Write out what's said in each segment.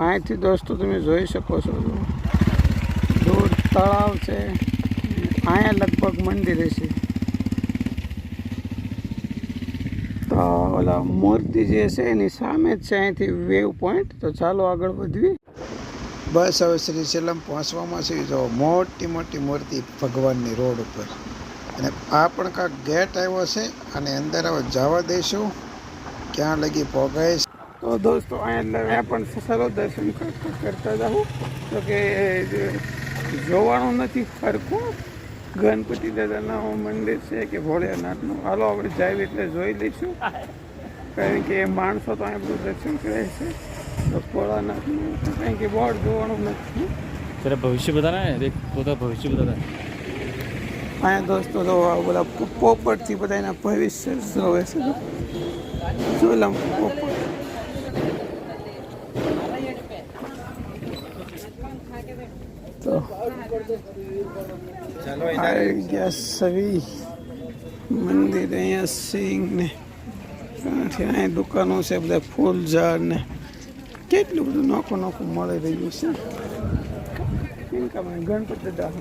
અહીંથી દોસ્તો તમે જોઈ શકો છો, દૂર તળાવ છે, અહીંયા લગભગ મંદિર છે. તો ઓલા મૂર્તિ જે છે એની સામે જ છે અહીંથી વેવ પોઈન્ટ. તો ચાલો આગળ વધવી. બસ હવે શ્રીશૈલમ પહોંચવામાં છે. જો મોટી મોટી મૂર્તિ ભગવાનની રોડ ઉપર, અને આ પણ કાંક ગેટ આવ્યો છે, અને અંદર હવે જવા દઈશું ક્યાં લગી પોગાય. તો દોસ્તો અહીંયા પણ સરળ દર્શન કરતા જાઉં, તો કે જોવાનું નથી ફરકું ગણપતિ દાદાનું મંદિર છે કે ભોળેનાથનું. હાલો આપણે જાય એટલે જોઈ લઈશું, કારણ કે માણસો તો અહીંયા બધું દર્શન કરે છે. તો ભોળાનાથનું કારણ કે બોર્ડ જોવાનું નથી. तेरा भविष्य बताना है, देख तो भविष्य बताना है. અહીંયા દોસ્તો તો બધા પોપટથી બધા એના ભવિષ્ય જોવે છે. જોલમ પોપટ. તો આવી ગયા સવી મંદિર. અહીંયા સિંગ ને અહીંયા દુકાનો છે, બધા ફૂલ ઝાડ ને કેટલું બધું નોખું નોખું મળી રહ્યું છે. ગણપતિ દાદા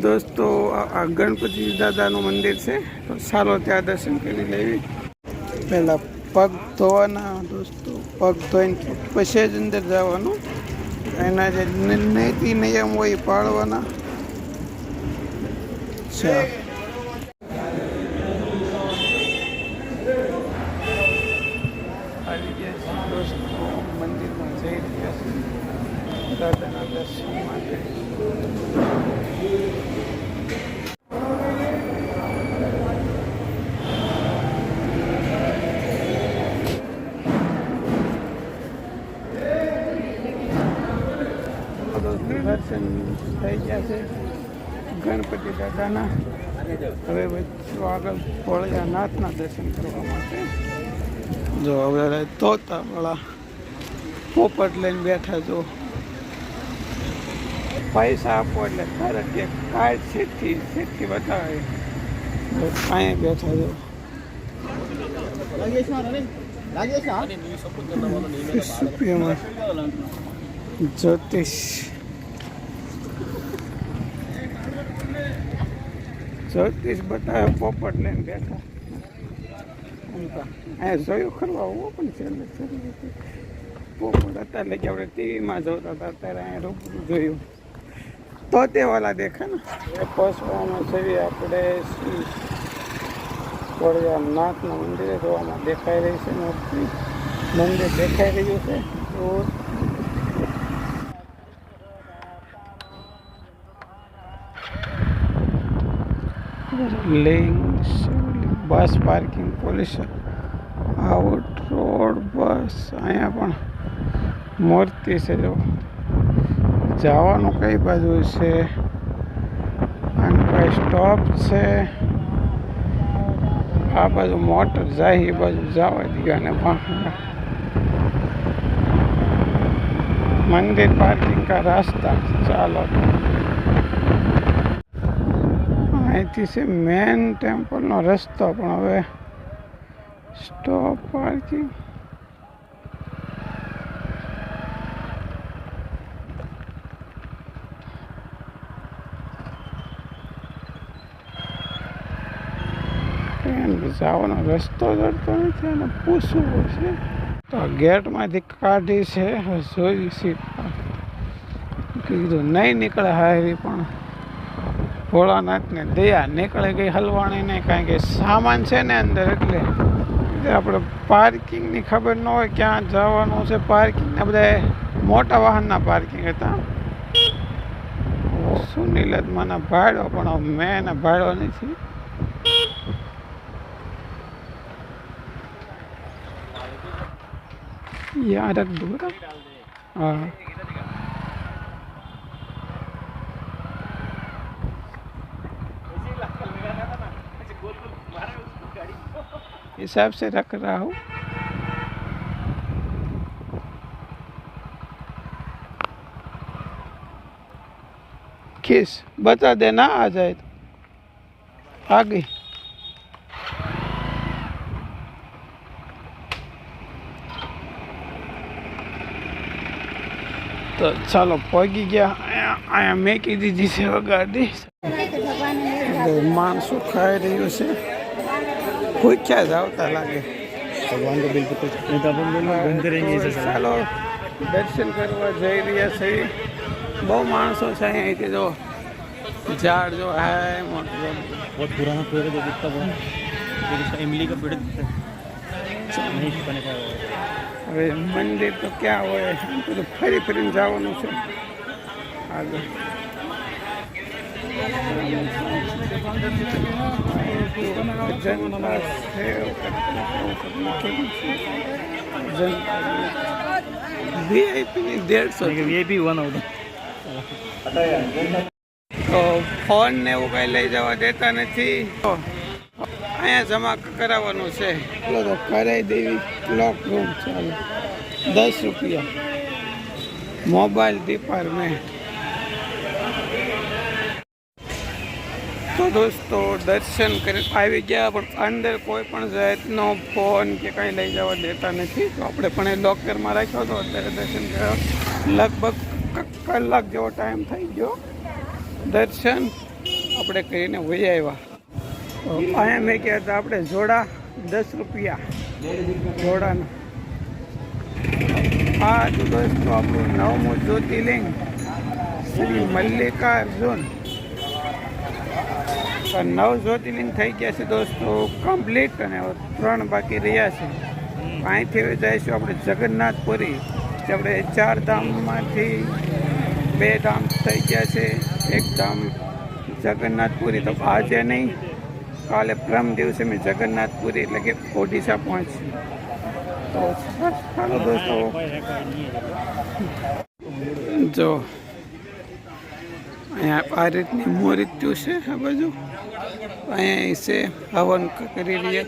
દોસ્તો આ ગણપતિ દાદાનું મંદિર છે. તો ચાલો ત્યાં દર્શન કરી લેવી. પહેલાં પગ ધોવાના દોસ્તો, પગ ધોઈને પછી જ અંદર જવાનું. એના જે નીતિ નિયમ હોય પાળવાના છે. આવી ગયા છે દોસ્તો, મંદિરમાં જઈ રહ્યા છે દાદાના દર્શન માટે. દર્શન થઈ ગયા છે ગણપતિ દાદાના. હવે આગળ ભોળિયાનાથના દર્શન કરવા માટે. જો હવે તોતાવાળા પોપટ લઈને બેઠા. જો પૈસા આપો એટલે તરત કે કાર્ડ સીટથી બતાવે. અહીંયા બેઠા. જો જ્યોતિષ બતાવે પોપટ લઈને બેઠા. અહીંયા જોયું ખરવા આવું પણ છેલ્લે પોપટ અત્યારે લઈ આપણે ટીવીમાં જોતા હતા, અત્યારે અહીંયા રૂબરૂ જોયું તો તે વાલા દેખે ને. પહોંચવામાં છે આપણે શ્રી ભોળિયાનાથના મંદિરે. જોવામાં દેખાઈ રહી છે મૂર્તિ, મંદિર દેખાઈ રહ્યું છે. Bus parking, police out road બસ. અહીંયા પણ મૂર્તિ છે. જો જવાનું કઈ બાજુ છે, અને કઈ સ્ટોપ છે. આ બાજુ મોટર જાય, એ બાજુ જવા દીધા. અને મંદિર પાર્કિંગ કા રાસ્તા. ચાલો અહીંથી છે મેન ટેમ્પલનો રસ્તો, પણ હવે સ્ટોપ પાર્કિંગ. જવાનો રસ્તો જડતો નથી, અને પૂછવું પડશે. તો ગેટમાંથી કાઢી છે, જોઈ સીટ કીધું નહીં નીકળે હારી, પણ ભોળાનાથને દયા નીકળે ગઈ હલવાણી નહીં, કારણ કે સામાન છે ને અંદર. એટલે આપણે પાર્કિંગની ખબર ન હોય ક્યાં જવાનું છે. પાર્કિંગના બધા મોટા વાહનના પાર્કિંગ હતા. શું નીલજમાંના ભાડો, પણ મેં એને ભાડો નથી. યાદ રખ દો. हाँ हिसाब से रख रहा हूँ। किस बता देना, आ जाए तो आ गई। તો ચાલો પહોંચી ગયા અહીંયા મેકી દીધી છે ગાડી. માણસો ખાઈ રહ્યું છે. ભૂખ્યા જ આવતા લાગે. भगवान को बिल्कुल कुछ नहीं तो अपन दोनों घूमते रहेंगे ऐसे साला। ચાલો દર્શન કરવા જઈ રહ્યા છે. બહુ માણસો છે અહીંથી. જો ઝાડ જો है મોટો. बहुत पुराना पेड़ है जो कितना बड़ा ये इसका इमली का पेड़ दिखता है नहीं पता क्या हुआ હવે મંદિર તો ક્યાં હોય બધું ફરી ફરીને જવાનું છે આગળ. જનતા VIP 150. वीआईपी वन होता તો ફોન ને એવું કઈ લઈ જવા દેતા નથી. તો અહીંયા જમા કરાવવાનું છે. ચાલો તો કરાવી દેવી. ક્લોક રૂમ ચાલો 10 રૂપિયા. Mobile department. તો દોસ્તો દર્શન કરી આવી ગયા પણ અંદર કોઈ પણ જાતનો ફોન કે કંઈ લઈ જવા દેતા નથી. તો આપણે પણ એ લોકરમાં રાખ્યો હતો. અત્યારે દર્શન કર્યા લગભગ કલાક જેવો ટાઈમ થઈ ગયો. દર્શન આપણે કરીને વહી આવ્યા. અહીંયા મેં કહ્યા હતા આપણે જોડા 10 રૂપિયા જોડાના. આ તો દોસ્તો આપણું 9મું જ્યોતિર્લિંગ શ્રી મલ્લિકાર્જુન. 9 જ્યોતિર્લિંગ થઈ ગયા છે દોસ્તો કમ્પ્લીટ અને 3 બાકી રહ્યા છે. અહીંથી હવે જઈશું આપણે જગન્નાથપુરી. આપણે 4 ધામમાંથી 2 ધામ થઈ ગયા છે. 1 ધામ જગન્નાથપુરી. તો આજે નહીં કાલે પ્રમ દિવસે મેં જગન્નાથપુરી એટલે કે ઓડિશા પહોંચ્યું. તો ચાલો દોસ્તો જો અહીંયા આ રીતની મૂર્તિઓ છે. આ બાજુ અહીંયા છે હવન કરી રહ્યા.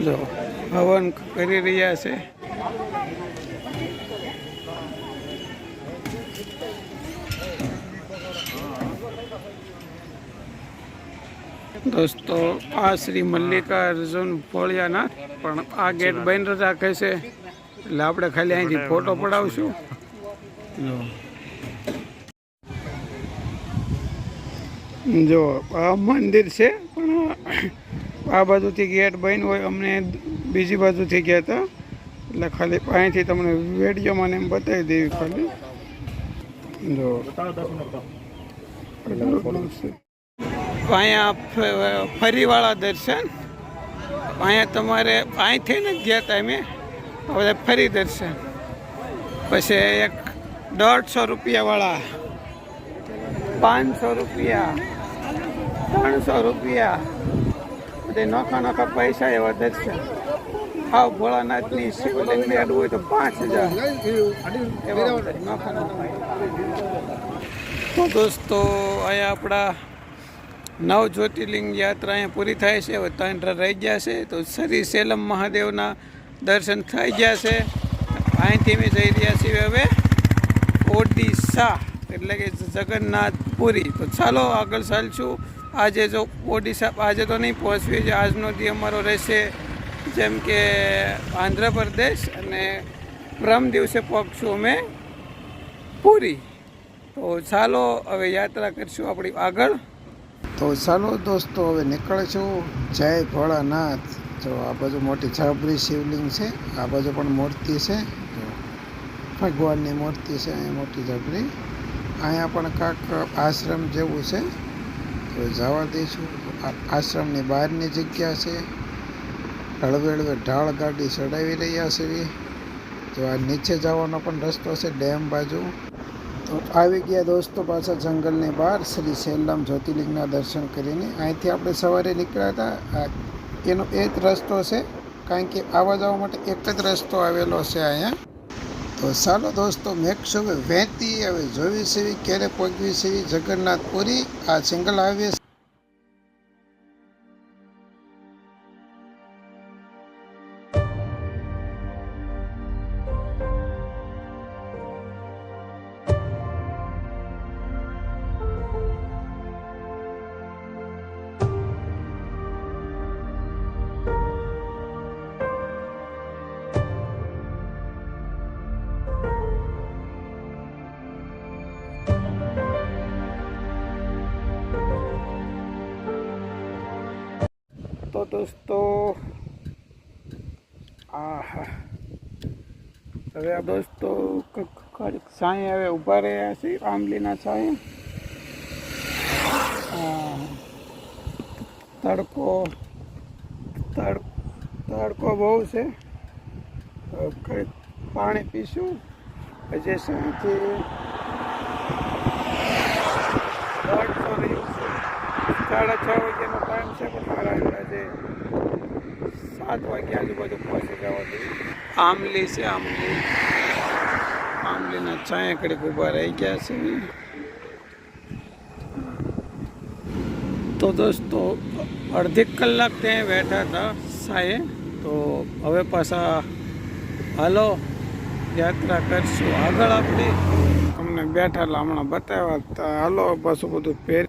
જો હવન કરી રહ્યા છે. દોસ્તો આ શ્રી મલ્લિકાર્જુન ભોળિયાનાથ. પણ આ ગેટ બંધ રાખે છે એટલે આપણે ખાલી અહીંથી ફોટો પડાવશું. જો આ મંદિર છે પણ આ બાજુથી ગેટ બંધ હોય. અમને બીજી બાજુથી ગયા હતા એટલે ખાલી અહીંથી તમને વિડીયોમાં એમ બતાવી દેવી ખાલી. જો અહીંયા ફરીવાળા દર્શન. અહીંયા તમારે અહીંથી ને ગયા હતા અમે હવે ફરી દર્શન. પછી એક 150 રૂપિયાવાળા, 500 રૂપિયા, 300 રૂપિયા, બધે નોખા નોખા પૈસા એવા દર્શન. હાવ ભોળાનાથની શિવલિંગની અડવું હોય તો 5000 એવા નોખા નોખા. તો દોસ્તો અહીંયા આપણા 9 જ્યોતિર્લિંગ યાત્રા અહીંયા પૂરી થાય છે. હવે 3 રહી ગયા છે. તો શ્રી સેલમ મહાદેવના દર્શન થઈ ગયા છે. અહીંથી અમે જઈ રહ્યા છીએ હવે ઓડિશા એટલે કે જગન્નાથપુરી. તો ચાલો આગળ ચાલશું. આજે જો ઓડિશા આજે તો નહીં પહોંચવી. આજનો દી અમારો રહેશે જેમ કે આંધ્રપ્રદેશ અને પ્રમ દિવસે પહોંચશું અમે પુરી. તો ચાલો હવે યાત્રા કરીશું આપણી આગળ. તો ચાલો દોસ્તો હવે નીકળીશું. જય ભોળાનાથ. જો આ બાજુ મોટી છાબરી શિવલિંગ છે. આ બાજુ પણ મૂર્તિ છે. ભગવાનની મૂર્તિ છે અહીંયા મોટી છાબરી. અહીંયા પણ કાંક આશ્રમ જેવું છે. તો જવા દઈશું. આશ્રમની બહારની જગ્યા છે. હળવે હળવે ઢાળ ગાડી ચડાવી રહ્યા છે. જો આ નીચે જવાનો પણ રસ્તો છે ડેમ બાજુ. તો આવી ગયા દોસ્તો પાછા જંગલની બહાર શ્રી સેલમ જ્યોતિર્લિંગના દર્શન કરીને. અહીંથી આપણે સવારે નીકળ્યા હતા. એનો એ જ રસ્તો છે કારણ કે આવવા જવા માટે એક જ રસ્તો આવેલો છે અહીંયા. તો ચાલો દોસ્તો મેકશું હવે વહેતી હવે જોવી છે ક્યારે પહોંચવી છે જગન્નાથપુરી. આ સિંગલ હાઈવે તો દોસ્તો હવે આ દોસ્તો સાંઈ હવે ઊભા રહ્યા છે આંબલીના સાંઈ. તડકો બહુ છે. કંઈક પાણી પીશું પછી સાંજથી 6:30 વાગ્યાનો ટાઈમ છે, પણ મારા અંદાજે 7 વાગ્યા આજુબાજુ પહોંચી જવા જોઈએ. આંબલી છે, આંબલીના છાંય કડીક ઊભા રહી ગયા છે. તો દોસ્તો અડધી કલાક ત્યાં બેઠા હતા સાંયે, તો હવે પાછા હાલો યાત્રા કરશું આગળ. આપણે તમને બેઠા હમણાં બતાવ્યા હતા. હાલો પાછું બધું ફેર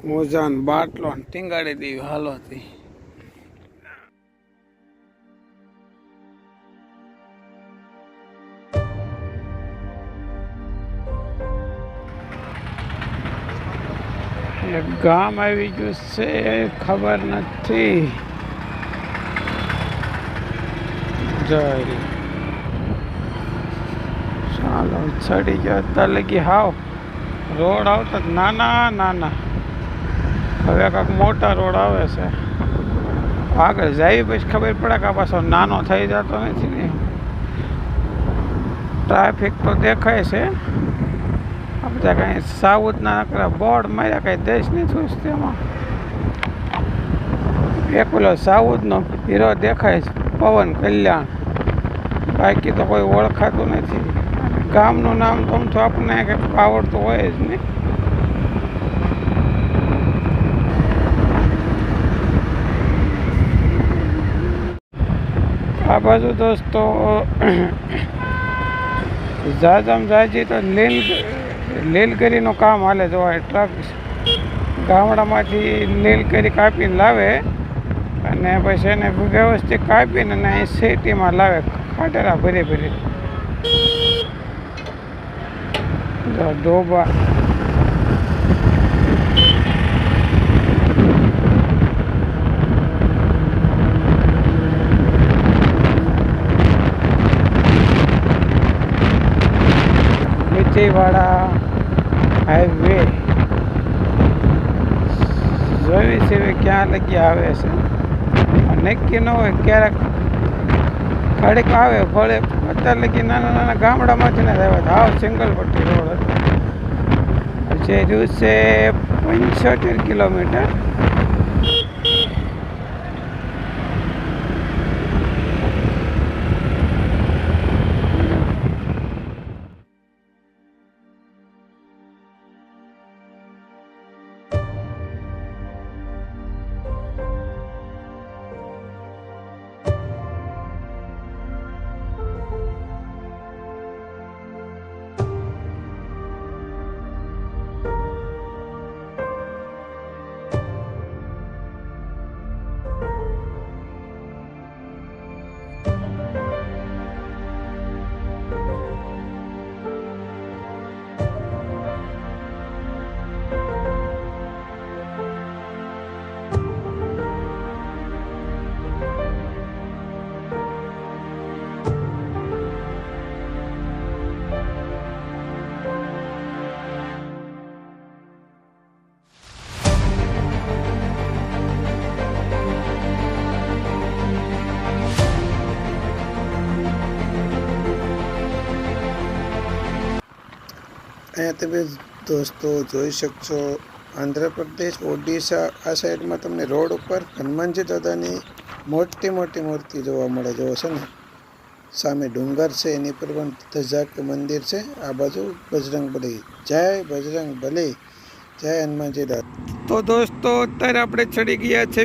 મોજાન બાટલો ટીંગાડી દેવી હાલો હતી. ગામ આવી ગયું છે, ખબર નથી. ચાલો ચડી ગયા ત્યાં લગી હાવ રોડ આવતા નાના. હવે કાંઈક મોટા રોડ આવે છે. આગળ જાય પછી ખબર પડે કે આ પાછો નાનો થઈ જતો નથી ને. ટ્રાફિક તો દેખાય છે. બધા કાંઈ સાઉથના નકરા બોર્ડ માર્યા, કાંઈ દેશ નહીં ખુશ તેમાં. એક પેલો સાઉથનો હીરો દેખાય છે, પવન કલ્યાણ. બાકી તો કોઈ ઓળખાતું નથી. ગામનું નામ તો આમ તો આપણને કંઈક આવડતું હોય જ નહીં. આ બાજુ દોસ્તો જાજમ જાજી તો લીલગીરીનું કામ હાલે. જોવાય ટ્રક ગામડામાંથી લીલગીરી કાપીને લાવે અને પછી એને વ્યવસ્થિત કાપીને અને અહીં સિટીમાં લાવે ખાટેરા ભરી. ડોબા વિજયવાડા હાઈવે જોઈ છે ક્યાં લગી આવે છે. નક્કી ન હોય, ક્યારેક ઘડીક આવે ભલે. અત્યારે લગી નાના ગામડામાંથી ને આવ્યા. હાવ સિંગલ પટ્ટી રોડ જે રહ્યું છે 75 કિલોમીટર. અહીંયા તમે દોસ્તો જોઈ શકશો આંધ્રપ્રદેશ, ઓડિશા આ સાઈડમાં તમને રોડ ઉપર હનુમાનજી દાદાની મોટી મૂર્તિ જોવા મળે. જો છે ને સામે ડુંગર છે, એની પર પણ ધજા કે મંદિર છે. આ બાજુ બજરંગબલી. જય બજરંગબલી, જય હનુમાનજી દાદા. તો દોસ્તો અત્યારે આપણે ચડી ગયા છે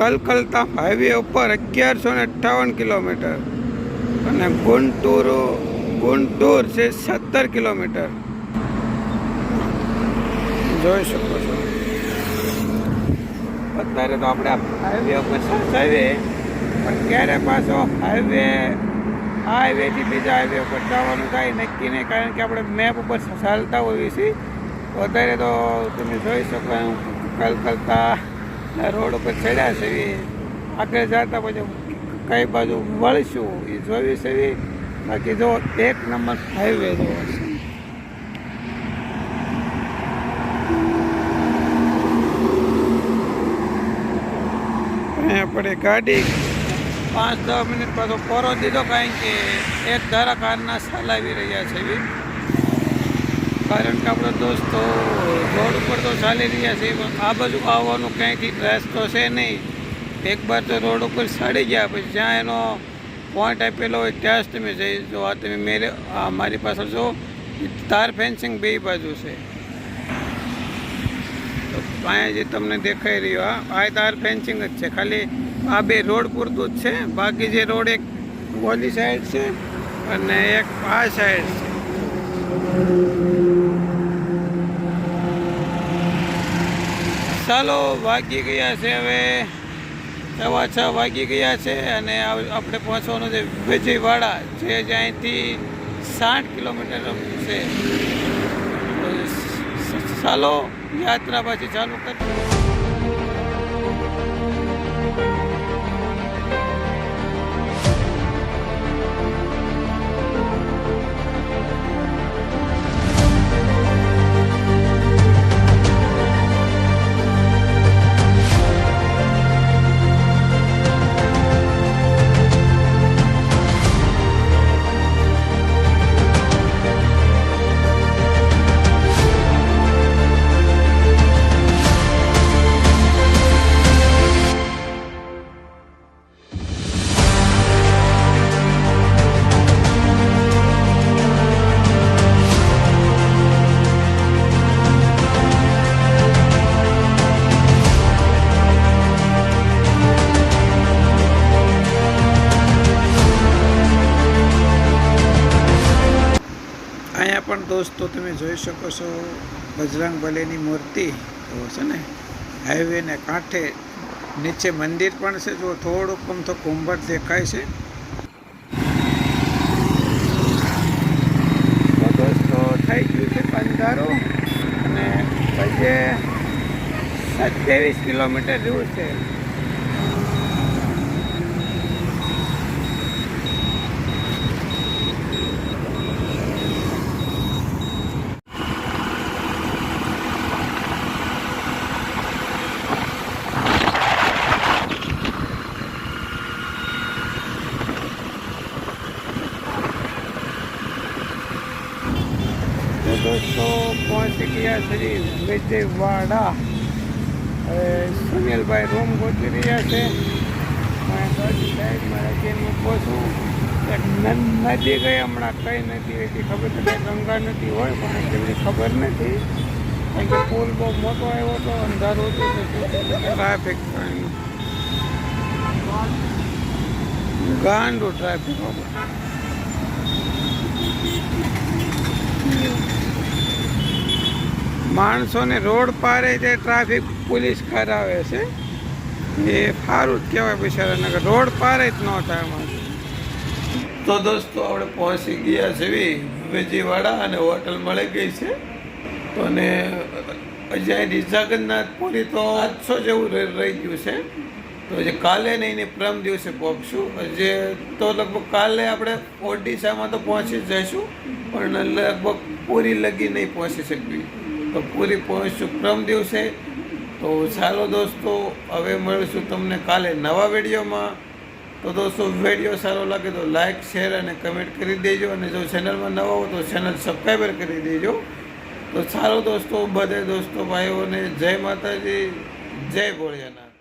કલકત્તા હાઈવે ઉપર 1158 કિલોમીટર અને ગુંટૂર છે 17 કિલોમીટર. જોઈ શકો છો. અત્યારે તો આપણે હાઈવે ઉપર હાઈવે, પણ ક્યારે પાછો હાઈવેથી બીજા હાઈવે ઉપર જવાનું કાંઈ નક્કી નહીં, કારણ કે આપણે મેપ ઉપર ચાલતા હોઈએ છીએ. અત્યારે તો તમે જોઈ શકો કલકત્તા રોડ ઉપર ચડ્યા છે. આગળ જતા પછી કઈ બાજુ વળશું એ જોવી છે. બાકી જો 1 નંબર હાઈવે જોવો છે. આપણે ગાડી 5-10 મિનિટ પાછો પોરો દીધો, કારણ કે એક ધારા કારના ચલાવી રહ્યા છે એવી. કારણ કે આપણો દોસ્તો રોડ ઉપર તો ચાલી રહ્યા છે, પણ આ બાજુ આવવાનું ક્યાંયથી રસ્તો છે નહીં. એક બાર તો રોડ ઉપર ચડી ગયા પછી જ્યાં એનો પોઈન્ટ આપેલો હોય ત્યાં જ તમે જઈ. જો આ તમે મારી પાસે જો તાર ફેન્સિંગ બે બાજુ છે. તો અહીંયા જે તમને દેખાઈ રહ્યો આ તાર ફેન્સિંગ જ છે. ખાલી આ બે રોડ પૂરતું જ છે. બાકી જે રોડ એક ઓલી સાઈડ છે અને એક આ સાઈડ છે. ચાલો વાગી ગયા છે હવે 6:15 વાગી ગયા છે અને આપણે પહોંચવાનું છે વિજયવાડા, જે અહીંથી 60 કિલોમીટર છે. ચાલો યાત્રા પછી ચાલુ કરીએ. અહીંયા પણ દોસ્તો તમે જોઈ શકો છો બજરંગબલીની મૂર્તિ. તો છે ને હાઈવેને કાંઠે નીચે મંદિર પણ છે. જો થોડુંક તો કુંભટ દેખાય છે. તો દોસ્તો થઈ ગયું છે અંધારું અને પછી 27 કિલોમીટર દૂર છે. દોસ્તો પહોંચી ગયા શ્રી વિજયવાડા. હવે સુનિલભાઈ રૂમ ગોતી રહ્યા છે. સાઈડમાં રાખીને પહોંચું. એક નદી ગઈ હમણાં, કઈ નદી હતી ખબર નથી. ગંગા નદી હોય પણ એટલી બધી ખબર નથી, કારણ કે પુલ બહુ મોટો આવ્યો હતો, અંધારું હતું. ટ્રાફિક ગાંડું ટ્રાફિક. માણસોને રોડ પારે જે ટ્રાફિક પોલીસ કરાવે છે એ સારું જ કહેવાય બિચારાને, કે રોડ પારે જ ન થાય એમાં. તો દોસ્તો આપણે પહોંચી ગયા છે વિજયવાડા અને હોટલ મળી ગઈ છે. તો અને અહીંયાથી જગન્નાથપુરી તો 800 જેવું રહી ગયું છે. તો જે કાલે નહીં ને પ્રમ દિવસે પહોંચશું. જે તો લગભગ કાલે આપણે ઓડિશામાં તો પહોંચી જ જઈશું, પણ લગભગ પૂરી લગી નહીં પહોંચી શકવી. તો પૂરી પહોંચશું પ્રમ દિવસે. તો ચાલો દોસ્તો હવે મળીશું તમને કાલે નવા વિડીયોમાં. તો દોસ્તો વિડીયો સારો લાગે તો લાઈક, શેર અને કમેન્ટ કરી દેજો. અને જો ચેનલમાં નવા હો તો ચેનલ સબસ્ક્રાઈબર કરી દેજો. તો ચાલો દોસ્તો, બધે દોસ્તો ભાઈઓને જય માતાજી, જય ભોળિયાનાથ.